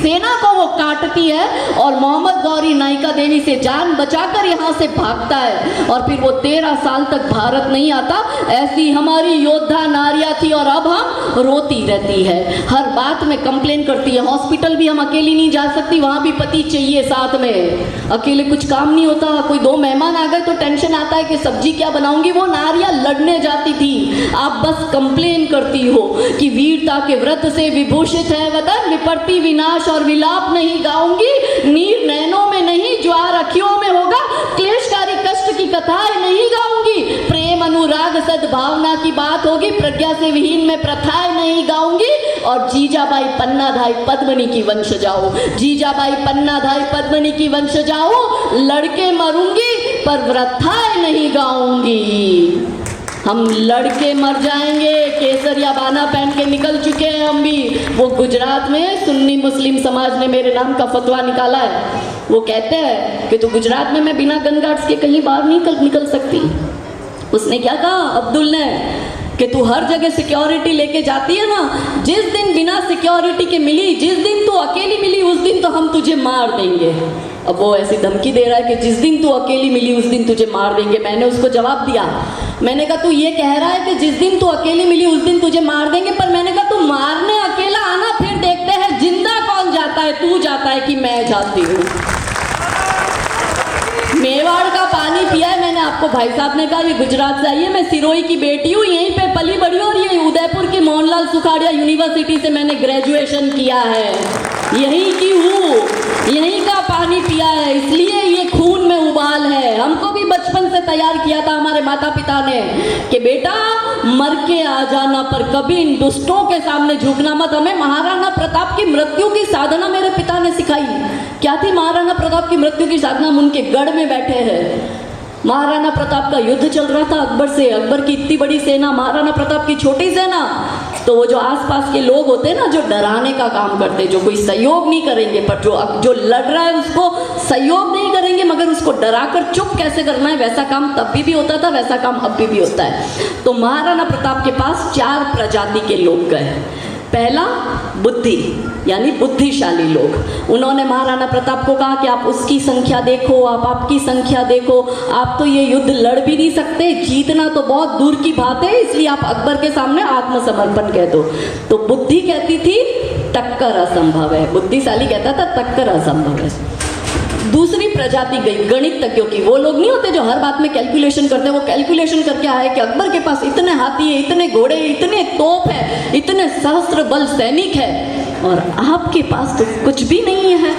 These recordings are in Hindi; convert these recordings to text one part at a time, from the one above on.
सेना को वो काटती है और मोहम्मद गौरी नायिका देवी से जान बचाकर यहाँ से भागता है और फिर वो 13 साल तक भारत नहीं आता। ऐसी हमारी योद्धा नारियां थी और अब हम रोती रहती है, हर बात में कंप्लेन करती है। हॉस्पिटल भी हम अकेली नहीं जा सकती, वहाँ भी पति चाहिए साथ में, अकेले कुछ काम नहीं होता। कोई 2 मेहमान आ गए तो टेंशन आता है कि सब्जी क्या बनाऊंगी। वो नारियां लड़ने जाती थी, आप बस कंप्लेन करती हो कि वीरता के व्रत से विभूषित है वतन, विपत्ति विनाश और विलाप नहीं गाऊंगी, नीर नैनों में नहीं ज्वार अखियों में होगा, क्लेशकारी कष्ट की कथाएं नहीं गाऊंगी, प्रेम अनुराग सद्भावना की बात होगी, प्रज्ञा से विहीन में प्रथाएं नहीं गाऊंगी। और जीजाबाई पन्नाधाई पद्मनी की वंश जाओ, जीजाबाई पन्नाधाई पद्मनी की वंश जाओ, लड़के मरूंगी पर व्रथाएं नहीं गाऊंगी। हम लड़के मर जाएंगे, केसरिया बाना पहन के निकल चुके हैं हम भी। वो गुजरात में सुन्नी मुस्लिम समाज ने मेरे नाम का फतवा निकाला है। वो कहते हैं कि तो गुजरात में मैं बिना गन गार्ड्स के कहीं बाहर नहीं निकल सकती। उसने क्या कहा अब्दुल ने कि तू हर जगह सिक्योरिटी लेके जाती है ना, जिस दिन बिना सिक्योरिटी के मिली, जिस दिन तू अकेली मिली, उस दिन तो हम तुझे मार देंगे। अब वो ऐसी धमकी दे रहा है कि जिस दिन तू अकेली मिली उस दिन तुझे मार देंगे। मैंने उसको जवाब दिया, मैंने कहा तू ये कह रहा है कि जिस दिन तू अकेली मिली उस दिन तुझे मार देंगे, पर मैंने कहा तू मारने अकेला आना, फिर देखते हैं जिंदा कौन जाता है, तू जाता है कि मैं जाती हूँ। मेवाड़ का पानी पिया है मैंने, आपको भाई साहब ने कहा ये गुजरात से आई है, मैं सिरोही की बेटी हूँ, यहीं पे पली बड़ी हूँ और ये उदयपुर की मोहनलाल सुखाड़िया यूनिवर्सिटी से मैंने ग्रेजुएशन किया है, यहीं की हूँ, यहीं का पानी पिया है, इसलिए ये खून में उबाल है। हमको भी बचपन से तैयार किया था हमारे माता पिता ने कि बेटा मर के आ जाना, पर कभी इन दुष्टों के सामने झुकना मत। हमें महाराणा प्रताप की मृत्यु की साधना मेरे पिता ने सिखाई। क्या थी महाराणा प्रताप की मृत्यु की साधना? हम उनके गढ़ में बैठे हैं, महाराणा प्रताप का युद्ध चल रहा था अकबर से, अकबर की इतनी बड़ी सेना, महाराणा प्रताप की छोटी सेना। तो वो जो आसपास के लोग होते हैं ना, जो डराने का काम करते हैं, जो कोई सहयोग नहीं करेंगे, पर जो लड़ रहा है उसको सहयोग नहीं करेंगे, मगर उसको डराकर चुप कैसे करना है, वैसा काम तब भी होता था, वैसा काम अब भी होता है। तो महाराणा प्रताप के पास 4 प्रजाति के लोग गए। पहला बुद्धि, यानी बुद्धिशाली लोग। उन्होंने महाराणा प्रताप को कहा कि आप उसकी संख्या देखो, आप आपकी संख्या देखो, आप तो ये युद्ध लड़ भी नहीं सकते, जीतना तो बहुत दूर की बात है, इसलिए आप अकबर के सामने आत्मसमर्पण कह दो। तो बुद्धि कहती थी टक्कर असंभव है, बुद्धिशाली कहता था टक्कर असंभव है। दूसरी प्रजाति गई गणितज्ञों की। वो लोग नहीं होते जो हर बात में कैलकुलेशन करते हैं, वो कैलकुलेशन करके आए कि अकबर के पास इतने हाथी है, इतने घोड़े, इतने तोप है, इतने सहस्त्र बल सैनिक है, और आपके पास तो कुछ भी नहीं है।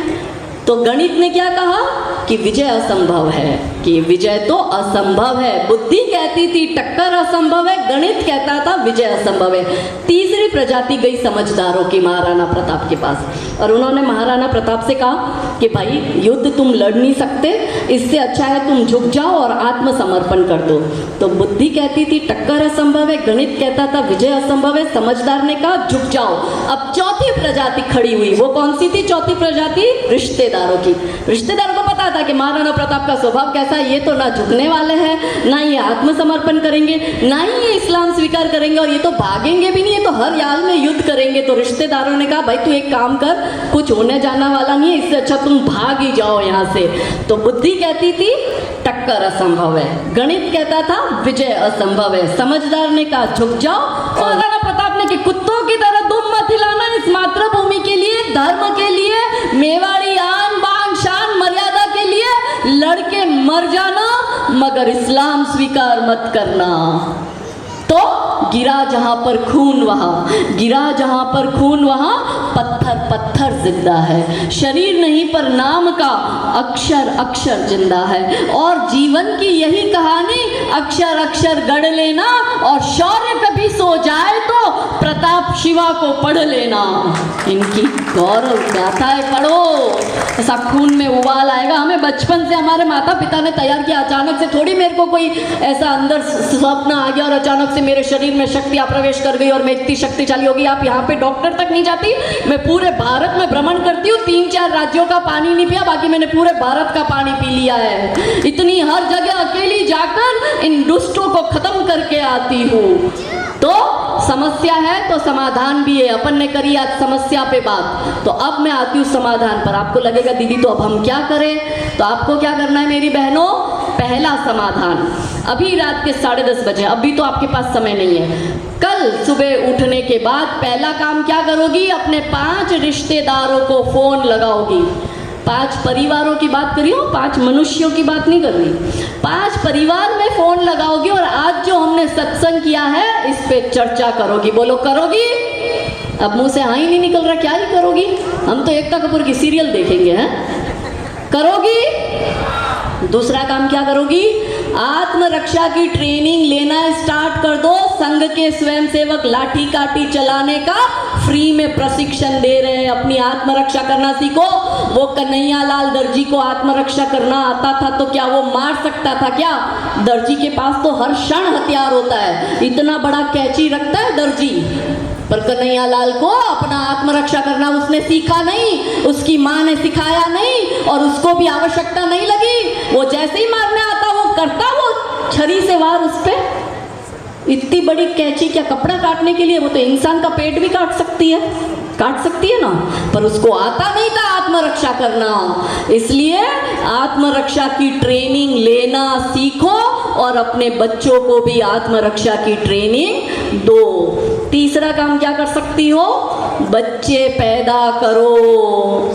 तो गणित ने क्या कहा कि विजय असंभव है, कि विजय तो असंभव है। बुद्धि कहती थी टक्कर असंभव है, गणित कहता था विजय असंभव है। तीसरी प्रजाति गई समझदारों की महाराणा प्रताप के पास, और उन्होंने महाराणा प्रताप से कहा कि भाई युद्ध तुम लड़ नहीं सकते, इससे अच्छा है तुम झुक जाओ और आत्मसमर्पण कर दो। तो बुद्धि कहती थी टक्कर असंभव है, गणित कहता था विजय असंभव है, समझदार ने कहा झुक जाओ। अब चौथी प्रजाति खड़ी हुई। वो कौन सी थी चौथी प्रजाति? रिश्तेदारों की। रिश्तेदारों को पता था कि महाराणा प्रताप का स्वभाव कैसा है, ये तो ना झुकने वाले हैं, ना ये आत्मसमर्पण करेंगे, ना ही ये इस्लाम स्वीकार करेंगे, और ये तो भागेंगे भी नहीं, ये तो हर हाल में युद्ध करेंगे। तो रिश्तेदारों ने कहा भाई तू एक काम कर, कुछ होने जाना वाला नहीं है, इससे अच्छा तुम भाग ही जाओ यहाँ से। तो बुद्धि कहती थी टक्कर असंभव है, गणित कहता था विजय असंभव है, समझदार ने कहा झुक जाओ। और महाराणा प्रताप ने कि कुत्तों की तरह दुम मत हिलाना, इस मातृभूमि के लिए, धर्म के लिए, मेवाड़ी आन बान शान मर्यादा के लिए लड़के मर जाना, मगर इस्लाम स्वीकार मत करना। तो गिरा जहां पर खून वहां, गिरा जहां पर खून वहां पत्थर पत्थर जिंदा है, शरीर नहीं पर नाम का अक्षर अक्षर जिंदा है। और जीवन की यही कहानी अक्षर अक्षर गढ़ लेना, और शौर्य कभी सो जाए तो प्रताप शिवा को पढ़ लेना। इनकी गौरव गाथाएं पढ़ो, ऐसा खून में उबाल आएगा। हमें बचपन से हमारे माता पिता ने तैयार किया, अचानक से थोड़ी मेरे को कोई ऐसा अंदर स्वप्न आ गया और अचानक से मेरे शरीर में शक्तियां प्रवेश कर गई और मैं इतनी शक्तिशाली हो गई। आप यहाँ पे डॉक्टर तक नहीं जाती, मैं पूरे भारत में भ्रमण करती हूँ, 3-4 राज्यों का पानी नहीं पिया, बाकी मैंने पूरे भारत का पानी पी लिया है। इतनी हर जगह अकेली जाकर इन दुष्टों को खत्म करके आती हूँ। तो समस्या है तो समाधान भी है। अपन ने करी आज समस्या पे बात, तो अब मैं आती हूँ समाधान पर। आपको लगेगा दीदी तो अब हम क्या करें, तो आपको क्या करना है मेरी बहनों, पहला समाधान अभी रात के 10:30 बजे, अभी तो आपके पास समय नहीं है, कल सुबह उठने के बाद पहला काम क्या करोगी, अपने 5 रिश्तेदारों को फोन लगाओगी। 5 परिवारों की बात करी हो, 5 मनुष्यों की बात नहीं कर रही, 5 परिवार में फोन लगाओगी और आज जो हमने सत्संग किया है इस पे चर्चा करोगी। बोलो करोगी? अब मुंह से हाँ ही नहीं निकल रहा, क्या ही करोगी? हम तो एकता कपूर की सीरियल देखेंगे हैं। करोगी? दूसरा काम क्या करोगी, आत्मरक्षा की ट्रेनिंग लेना स्टार्ट कर दो। संघ के स्वयंसेवक लाठी काठी चलाने का फ्री में प्रशिक्षण दे रहे हैं, अपनी आत्मरक्षा करना सीखो। वो कन्हैया लाल दर्जी को आत्मरक्षा करना आता था तो क्या वो मार सकता था क्या? दर्जी के पास तो हर क्षण हथियार होता है, इतना बड़ा कैंची रखता है दर्जी, पर कन्हैया लाल को अपना आत्मरक्षा करना उसने सीखा नहीं, उसकी माँ ने सिखाया नहीं और उसको भी आवश्यकता नहीं लगी। वो जैसे ही मारने आता वो करता, वो छरी से वार उस पे। इतनी बड़ी कैंची क्या कपड़ा काटने के लिए, वो तो इंसान का पेट भी काट सकती है ना, पर उसको आता नहीं था आत्मरक्षा करना। इसलिए आत्मरक्षा की ट्रेनिंग लेना सीखो और अपने बच्चों को भी आत्मरक्षा की ट्रेनिंग दो। तीसरा काम क्या कर सकती हो, बच्चे पैदा करो।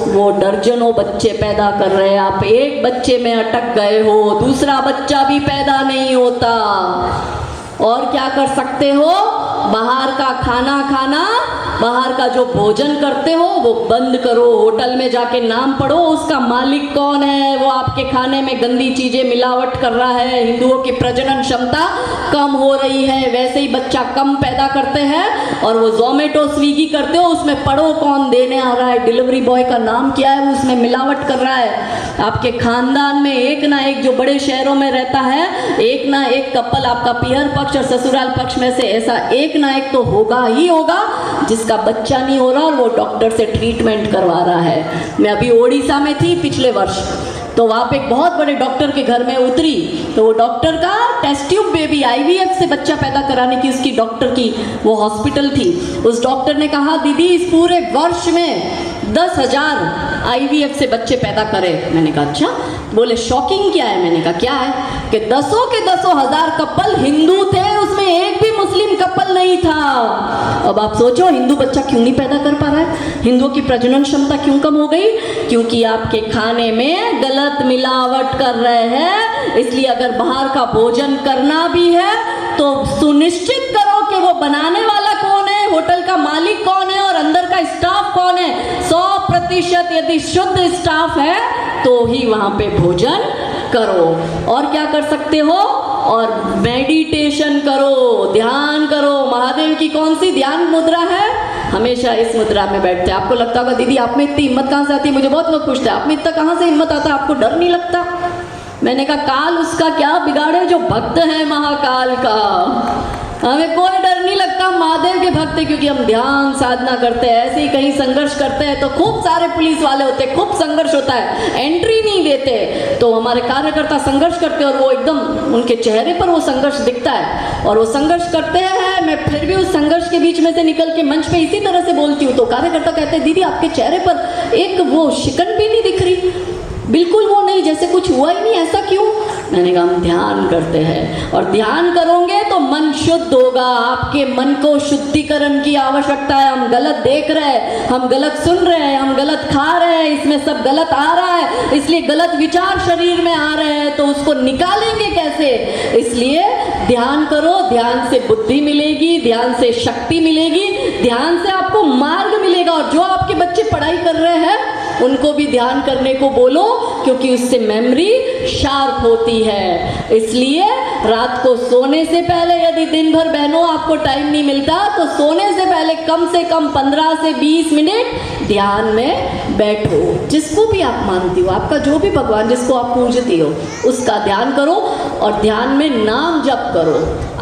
वो दर्जनों बच्चे पैदा कर रहे हैं, आप एक बच्चे में अटक गए हो, दूसरा बच्चा भी पैदा नहीं होता। और क्या कर सकते हो, बाहर का खाना खाना, बाहर का जो भोजन करते हो वो बंद करो। होटल में जाके नाम पढ़ो उसका मालिक कौन है, वो आपके खाने में गंदी चीजें मिलावट कर रहा है, हिंदुओं की प्रजनन क्षमता कम हो रही है, वैसे ही बच्चा कम पैदा करते हैं। और वो जोमेटो स्विगी करते हो, उसमें पढ़ो कौन देने आ रहा है, डिलीवरी बॉय का नाम क्या है, वो उसमें मिलावट कर रहा है। आपके खानदान में एक ना एक, जो बड़े शहरों में रहता है, एक ना एक कपल, आपका पीहर पक्ष और ससुराल पक्ष में से ऐसा एक ना एक तो होगा ही होगा जिसका बच्चा नहीं हो रहा और वो डॉक्टर से ट्रीटमेंट करवा रहा है। मैं अभी ओडिशा में थी पिछले वर्ष, तो वहाँ पे एक बहुत बड़े डॉक्टर के घर में उतरी, तो वो डॉक्टर का टेस्ट ट्यूब बेबी IVF से बच्चा पैदा कराने की उसकी डॉक्टर की वो हॉस्पिटल थी। उस डॉक्टर ने कहा दीदी इस पूरे वर्ष में 10,000 IVF से बच्चे पैदा करे। मैंने कहा अच्छा, बोले शॉकिंग क्या है? मैंने कहा क्या है, कि 10 के 10,000 कपल हिंदू थे, उसमें एक भी मुस्लिम कपल नहीं था। अब आप सोचो हिंदू बच्चा क्यों नहीं पैदा कर पा रहा है, हिंदुओं की प्रजनन क्षमता क्यों कम हो गई? क्योंकि आपके खाने में गलत मिलावट कर रहे हैं। इसलिए अगर बाहर का भोजन करना भी है तो सुनिश्चित करो कि वो बनाने वाला कौन है, होटल का मालिक कौन है और अंदर का स्टाफ कौन है। 100% यदि शुद्ध स्टाफ है तो ही वहां पे भोजन करो। और क्या कर सकते हो, और मेडिटेशन करो, ध्यान करो। महादेव की कौन सी ध्यान मुद्रा है? हमेशा इस मुद्रा में बैठते हैं। आपको लगता होगा दीदी आप में इतनी हिम्मत कहाँ से आती है, मुझे बहुत लोग पूछते हैं आप में इतना कहाँ से हिम्मत आता है, आपको डर नहीं लगता? मैंने कहा काल उसका क्या बिगाड़े जो भक्त है महाकाल का, हमें कोई डर नहीं लगता, महादेव के भक्त है, क्योंकि हम ध्यान साधना करते हैं। ऐसे ही कहीं संघर्ष करते हैं तो खूब सारे पुलिस वाले होते हैं, खूब संघर्ष होता है, एंट्री नहीं देते, तो हमारे कार्यकर्ता संघर्ष करते हैं और वो एकदम उनके चेहरे पर वो संघर्ष दिखता है और वो संघर्ष करते हैं। मैं फिर भी उस संघर्ष के बीच में से निकल के मंच पे इसी तरह से बोलती हूँ, तो कार्यकर्ता कहते हैं दीदी आपके चेहरे पर एक वो शिकन भी नहीं दिख रही, बिल्कुल वो नहीं, जैसे कुछ हुआ ही नहीं, ऐसा क्यों? मैंने कहा हम ध्यान करते हैं और ध्यान करोगे तो मन शुद्ध होगा। आपके मन को शुद्धिकरण की आवश्यकता है। हम गलत देख रहे हैं, हम गलत सुन रहे हैं, हम गलत खा रहे हैं, इसमें सब गलत आ रहा है, इसलिए गलत विचार शरीर में आ रहे हैं, तो उसको निकालेंगे कैसे? इसलिए ध्यान करो, ध्यान से बुद्धि मिलेगी, ध्यान से शक्ति मिलेगी, ध्यान से आपको मार्ग मिलेगा। और जो आपके बच्चे पढ़ाई कर रहे हैं उनको भी ध्यान करने को बोलो, क्योंकि उससे मेमोरी शार्प होती है। इसलिए रात को सोने से पहले, यदि दिन भर बहनों आपको टाइम नहीं मिलता, तो सोने से पहले कम से कम 15 से 20 मिनट ध्यान में बैठो। जिसको भी आप मानती हो, आपका जो भी भगवान जिसको आप पूजती हो उसका ध्यान करो और ध्यान में नाम जप करो।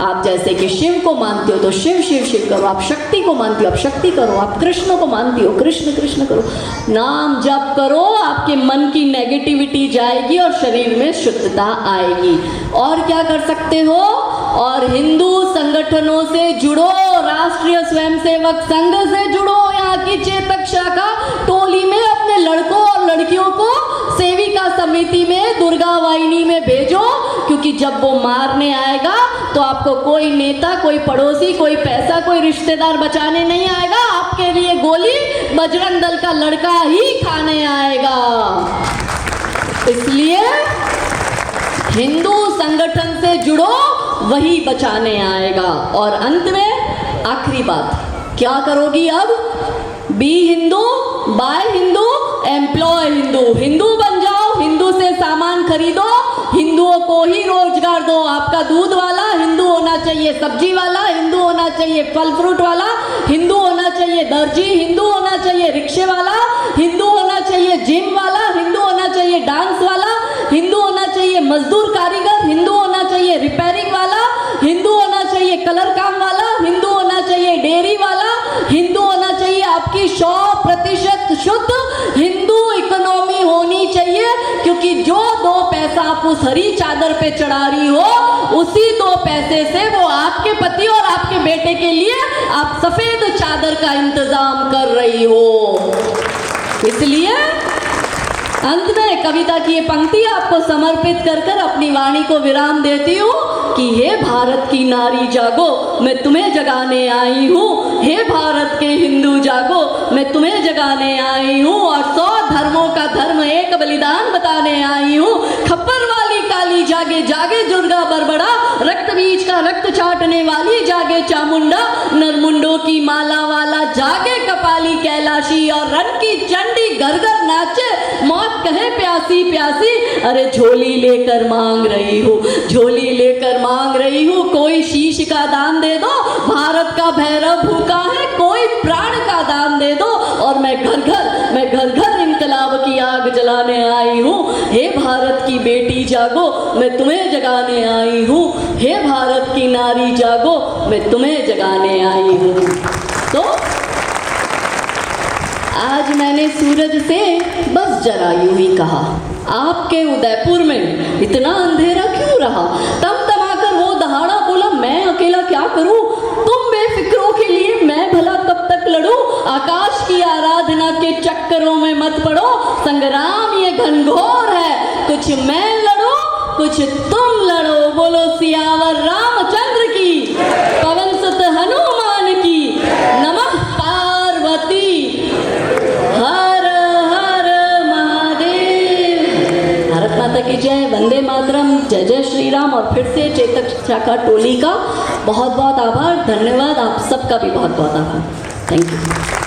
आप जैसे कि शिव को मानते हो तो शिव शिव शिव करो, आप शक्ति को मानती हो आप शक्ति करो, आप कृष्ण को मानती हो कृष्ण कृष्ण करो, नाम जप करो। आपके मन की नेगेटिविटी जाएगी और शरीर में शुद्धता आएगी। और क्या कर सकते हो, और हिंदू संगठनों से जुड़ो, राष्ट्रीय स्वयंसेवक संघ से जुड़ो, यहाँ की चेतक शाखा टोली में अपने लड़कों और लड़कियों को सेविका समिति में, दुर्गा वाहिनी में भेजो, क्योंकि जब वो मारने आएगा तो आपको कोई नेता, कोई पड़ोसी, कोई पैसा, कोई रिश्तेदार बचाने नहीं आएगा, आपके लिए गोली बजरंग दल का लड़का ही खाने आएगा। इसलिए हिंदू संगठन से जुड़ो, वही बचाने आएगा। और अंत में आखिरी बात, क्या करोगी अब? Be Hindu, buy Hindu, employ Hindu. Hindu बन जाओ, हिंदू से सामान खरीदो, हिंदुओं को ही रोजगार दो। आपका दूध वाला हिंदू होना चाहिए, सब्जी वाला हिंदू होना चाहिए, फल फ्रूट वाला हिंदू होना चाहिए, दर्जी हिंदू होना चाहिए, रिक्शे वाला हिंदू होना चाहिए, जिम वाला हिंदू होना चाहिए, डांस वाला हिंदू होना चाहिए, मजदूर कारीगर हिंदू होना चाहिए, रिपेयरिंग वाला हिंदू होना चाहिए, कलर काम वाला हिंदू होना चाहिए, डेयरी वाला हिंदू होना चाहिए। आपकी 100% शुद्ध हिंदू इकोनॉमी होनी चाहिए, क्योंकि जो 2 पैसा आप उस हरी चादर पे चढ़ा रही हो, उसी 2 पैसे से वो आपके पति और आपके बेटे के लिए आप सफेद चादर का इंतजाम कर रही हो। इसलिए अंत में कविता की ये पंक्ति आपको समर्पित कर कर अपनी वाणी को विराम देती हूँ कि हे भारत की नारी जागो, मैं तुम्हें जगाने आई हूँ। हे भारत के हिंदू जागो, मैं तुम्हें जगाने आई हूँ। और 100 धर्मों का धर्म एक बलिदान बताने आई हूँ। खप्पर वाली काली जागे, जागे दुर्गा बरबड़ा, रक्त बीज का रक्त चाटने वाली जागे चामुंडा, नरमुंडों की माला वाला जागे कपाली कैलाशी, और रन की चंडी घर घर नाचे, मौत कहे प्यासी प्यासी, अरे झोली लेकर मांग रही हूँ, झोली लेकर मांग रही हूँ। कोई शीश का दान दे दो, भारत का भैरव भूखा है, कोई प्राण का दान दे दो, और मैं घर घर इंकलाब की आग जलाने आई हूँ। हे भारत की बेटी जागो, मैं तुम्हें जगाने आई हूँ। हे भारत की नारी जागो, मैं तुम्हें जगाने आई हूँ। तो आज मैंने सूरज से बस जरा यूं ही कहा, आपके उदयपुर में इतना अंधेरा क्यों रहा? तम तमाकर वो दहाड़ा बोला, मैं अकेला क्या करूं? तुम बेफिक्रों के लिए मैं भला कब तक लड़ूं? आकाश की आराधना के चक्करों में मत पड़ो, संग्राम ये घनघोर है, कुछ मैं लड़ो कुछ तुम लड़ो। बोलो सियावर रामचंद्र की, पवन सुत हनुमान की, नमः पार्वती हर हर महादेव। भारत माता की जय, वंदे मातरम, जय जय श्री राम। और फिर से चेतक शाखा टोली का बहुत बहुत आभार, धन्यवाद। आप सबका भी बहुत बहुत आभार। Thank you.